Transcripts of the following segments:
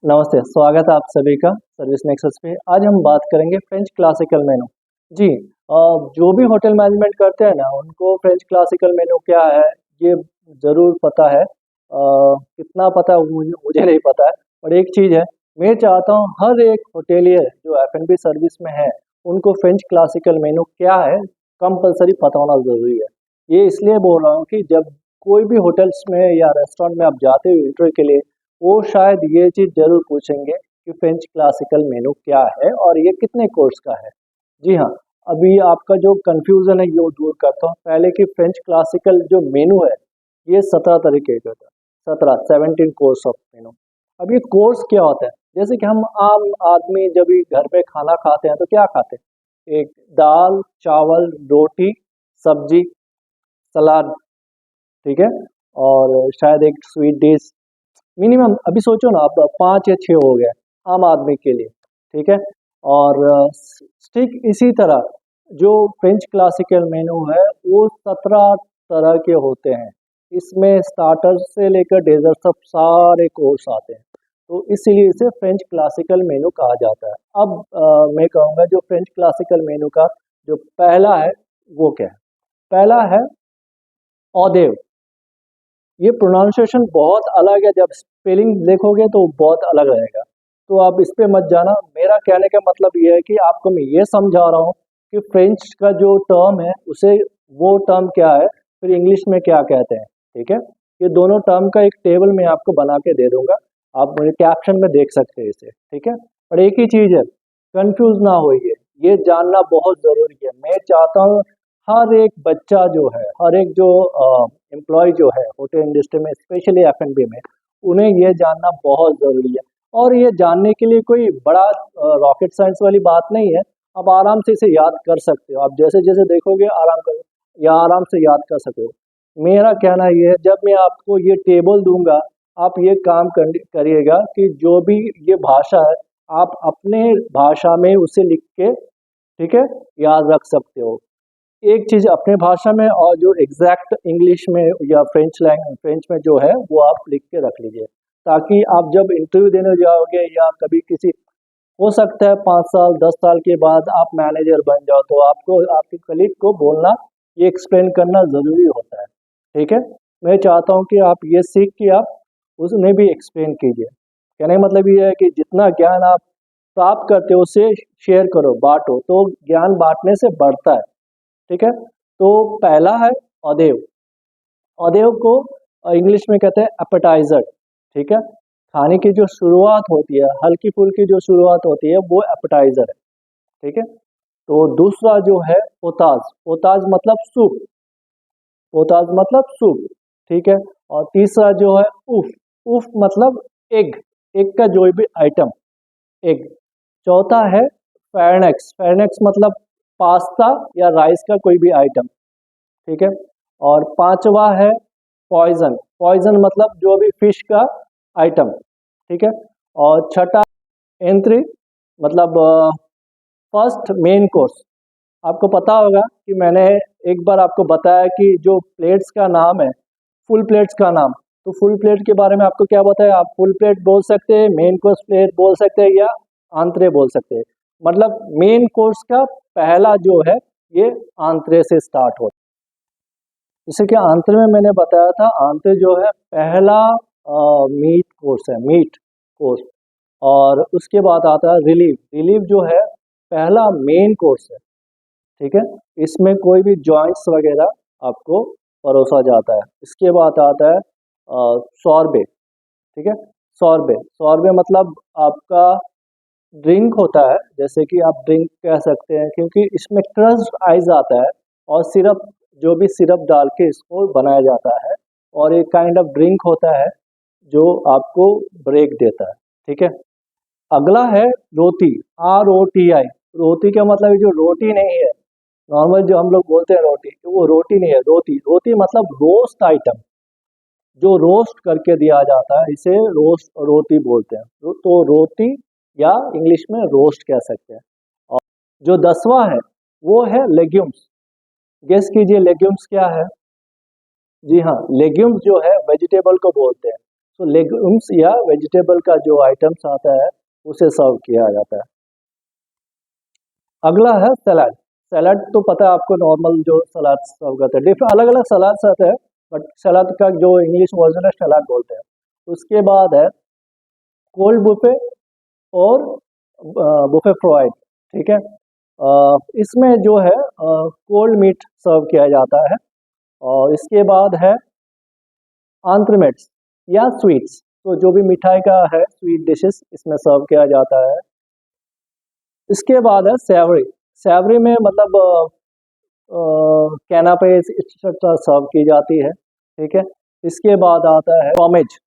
नमस्ते, स्वागत है आप सभी का सर्विस नेक्सस पे। आज हम बात करेंगे फ्रेंच क्लासिकल मेनू। जी, जो भी होटल मैनेजमेंट करते हैं ना, उनको फ्रेंच क्लासिकल मेनू क्या है, ये ज़रूर पता है। कितना पता है वो मुझे मुझे नहीं पता है, पर एक चीज़ है, मैं चाहता हूँ हर एक होटेलियर जो F&B सर्विस में है, उनको फ्रेंच क्लासिकल मेनू क्या है, कंपल्सरी पता होना ज़रूरी है। ये इसलिए बोल रहा हूँ कि जब कोई भी होटल्स में या रेस्टोरेंट में आप जाते हो इंटरव्यू के लिए, वो शायद ये चीज़ ज़रूर पूछेंगे कि फ्रेंच क्लासिकल मेनू क्या है और ये कितने कोर्स का है। जी हाँ, अभी आपका जो कन्फ्यूज़न है ये दूर करता हूँ। पहले कि फ्रेंच क्लासिकल जो मेनू है, ये 17 तरीके का था। 17 कोर्स ऑफ मेनू। अब ये कोर्स क्या होता है? जैसे कि हम आम आदमी जब भी घर पे खाना खाते हैं तो क्या खाते हैं? एक दाल, चावल, रोटी, सब्जी, सलाद, ठीक है? और शायद एक स्वीट डिश। मिनिमम अभी सोचो ना, आप 5 या 6 हो गए आम आदमी के लिए, ठीक है। और ठीक इसी तरह जो फ्रेंच क्लासिकल मेनू है वो 17 तरह के होते हैं। इसमें स्टार्टर से लेकर डेजर्ट तक सारे कोर्स आते हैं, तो इसीलिए इसे फ्रेंच क्लासिकल मेनू कहा जाता है। अब मैं कहूँगा जो फ्रेंच क्लासिकल मेनू का जो पहला है वो क्या है? पहला है ऑदेव। ये प्रोनाउंसिएशन बहुत अलग है, जब स्पेलिंग देखोगे तो बहुत अलग रहेगा, तो आप इस पे मत जाना। मेरा कहने का मतलब ये है कि आपको मैं ये समझा रहा हूँ कि फ्रेंच का जो टर्म है उसे वो टर्म क्या है, फिर इंग्लिश में क्या कहते हैं, ठीक है। ये दोनों टर्म का एक टेबल मैं आपको बना के दे दूंगा, आप मुझे कैप्शन में देख सकते हैं इसे, ठीक है। और एक ही चीज़ है, कंफ्यूज ना होइए, ये जानना बहुत ज़रूरी है। मैं चाहता हूँ हर एक बच्चा जो है, हर एक जो एम्प्लॉय जो है होटल इंडस्ट्री में, स्पेशली F&B में, उन्हें ये जानना बहुत ज़रूरी है। और ये जानने के लिए कोई बड़ा रॉकेट साइंस वाली बात नहीं है। आप आराम से इसे याद कर सकते हो, आप जैसे जैसे देखोगे आराम कर या आराम से याद कर सकते हो। मेरा कहना ये है, जब मैं आपको ये टेबल दूंगा, आप ये काम करिएगा कि जो भी ये भाषा है, आप अपने भाषा में उसे लिख के, ठीक है, याद रख सकते हो। एक चीज़ अपने भाषा में, और जो एग्जैक्ट इंग्लिश में या फ्रेंच में जो है वो आप लिख के रख लीजिए, ताकि आप जब इंटरव्यू देने जाओगे या कभी किसी, हो सकता है 5 साल 10 साल के बाद आप मैनेजर बन जाओ, तो आपको आपके कलीग को बोलना, ये एक्सप्लेन करना ज़रूरी होता है, ठीक है। मैं चाहता हूँ कि आप ये सीख के आप उन्हें भी एक्सप्लेन कीजिए। कहने का मतलब ये है कि जितना ज्ञान आप प्राप्त करते हो उसे शेयर करो, बांटो, तो ज्ञान बांटने से बढ़ता है, ठीक है। तो पहला है अदेव। अदेव को इंग्लिश में कहते हैं एपेटाइजर, ठीक है। खाने की जो शुरुआत होती है, हल्की फुल्की जो शुरुआत होती है, वो एपेटाइजर है, ठीक है। तो दूसरा जो है पोताज। पोताज मतलब सूप। पोताज मतलब सूप, ठीक है। और तीसरा जो है उफ। उफ मतलब एग। एग का जो भी आइटम, एग। चौथा है फेरनेक्स। फेरनेक्स मतलब पास्ता या राइस का कोई भी आइटम, ठीक है। और पांचवा है पॉइजन। पॉइजन मतलब जो भी फिश का आइटम, ठीक है। और छठा एंट्री, मतलब फर्स्ट मेन कोर्स। आपको पता होगा कि मैंने एक बार आपको बताया कि जो प्लेट्स का नाम है, फुल प्लेट्स का नाम, तो फुल प्लेट के बारे में आपको क्या बताया, आप फुल प्लेट बोल सकते हैं, मेन कोर्स प्लेट बोल सकते हैं, या आंतरे बोल सकते हैं। मतलब मेन कोर्स का पहला जो है ये आंतरे से स्टार्ट होता है। जैसे कि आंतरे में मैंने बताया था, आंतरे जो है पहला मीट कोर्स है, मीट कोर्स। और उसके बाद आता है रिलीव। रिलीव जो है पहला मेन कोर्स है, ठीक है। इसमें कोई भी जॉइंट्स वगैरह आपको परोसा जाता है। इसके बाद आता है सॉर्बे, ठीक है। सॉर्बे, सॉर्बे मतलब आपका ड्रिंक होता है, जैसे कि आप ड्रिंक कह सकते हैं, क्योंकि इसमें क्रस्ड आइस आता है और सिरप, जो भी सिरप डाल के इसको बनाया जाता है, और एक काइंड ऑफ ड्रिंक होता है जो आपको ब्रेक देता है, ठीक है। अगला है रोटी। ROTI। रोटी का मतलब ये जो रोटी नहीं है, नॉर्मल जो हम लोग बोलते हैं रोटी, वो रोटी नहीं है, रोटी। रोटी मतलब रोस्ट आइटम, जो रोस्ट करके दिया जाता है, इसे रोस्ट रोटी बोलते हैं। तो रोटी या इंग्लिश में रोस्ट कह सकते हैं। और जो 10वां है वो है लेग्यूम्स। गेस कीजिए लेग्यूम्स क्या है। जी हाँ, लेग्यूम्स जो है वेजिटेबल को बोलते हैं। तो लेग्यूम्स या वेजिटेबल का जो आइटम्स आता है उसे सर्व किया जाता है। अगला है सलाद। सलाद तो पता है आपको, नॉर्मल जो सलाद सर्व करते हैं, डिफरेंट अलग अलग सलाद आते हैं, बट सलाद का जो इंग्लिश वर्जन है सलाद बोलते हैं। उसके बाद है कोल्ड बुफे और बुफे फ्राइड, ठीक है। इसमें जो है कोल्ड मीट सर्व किया जाता है। और इसके बाद है आंत्रमेट्स या स्वीट्स, तो जो भी मिठाई का है स्वीट डिशेस इसमें सर्व किया जाता है। इसके बाद है सेवरी। सेवरी में मतलब कैनापेस एक्सेट्रा सर्व की जाती है, ठीक है। इसके बाद आता है फ्रोमेज।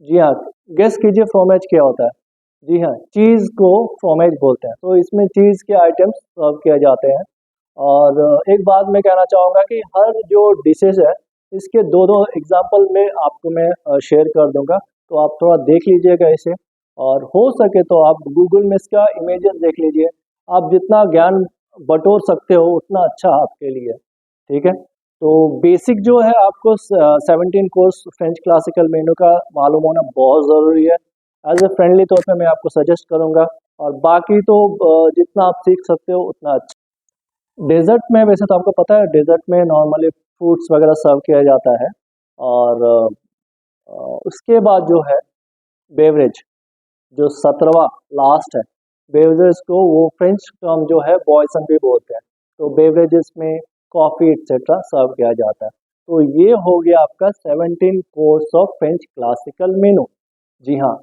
जी हाँ, गेस कीजिए फ्रोमेज क्या होता है। जी हाँ, चीज़ को फ्रोमेज बोलते हैं। तो इसमें चीज़ के आइटम्स सर्व किए जाते हैं। और एक बात मैं कहना चाहूँगा कि हर जो डिशेस है इसके दो दो एग्जाम्पल में आपको मैं शेयर कर दूंगा, तो आप थोड़ा देख लीजिएगा इसे। और हो सके तो आप गूगल में इसका इमेजेस देख लीजिए। आप जितना ज्ञान बटोर सकते हो उतना अच्छा आपके लिए, ठीक है। तो बेसिक जो है आपको 17 कोर्स फ्रेंच क्लासिकल मेनू का मालूम होना बहुत ज़रूरी है। एज ए फ्रेंडली तौर पे मैं आपको सजेस्ट करूँगा, और बाकी तो जितना आप सीख सकते हो उतना अच्छा। डेजर्ट में वैसे तो आपको पता है, डेजर्ट में नॉर्मली फ्रूट्स वगैरह सर्व किया जाता है। और उसके बाद जो है बेवरेज, जो 17वां लास्ट है, बेवरेज को वो फ्रेंच टर्म जो है बॉयसन भी बोलते हैं। तो बेवरेजेस में कॉफ़ी एक्सेट्रा सर्व किया जाता है। तो ये हो गया आपका 17 course of French classical menu. जी हाँ,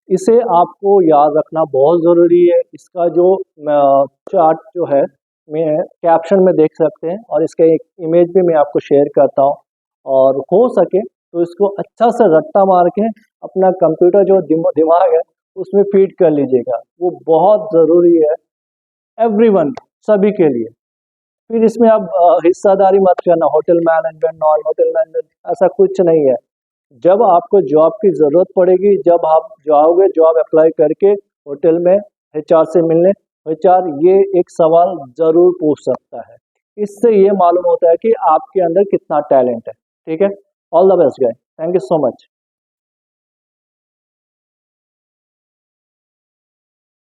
इसे आपको याद रखना बहुत ज़रूरी है। इसका जो चार्ट जो है मैं कैप्शन में देख सकते हैं, और इसका एक इमेज भी मैं आपको शेयर करता हूँ। और हो सके तो इसको अच्छा से रट्टा मार के अपना कंप्यूटर जो दिमाग है उसमें फीड कर लीजिएगा, वो बहुत ज़रूरी है एवरीवन, सभी के लिए। फिर इसमें आप हिस्सादारी मत करना, hotel management non hotel management ऐसा कुछ नहीं है। जब आपको जॉब की ज़रूरत पड़ेगी, जब आप जाओगे जॉब अप्लाई करके होटल में एचआर से मिलने, एचआर ये एक सवाल ज़रूर पूछ सकता है। इससे ये मालूम होता है कि आपके अंदर कितना टैलेंट है, ठीक है। All the best guys, thank you so much.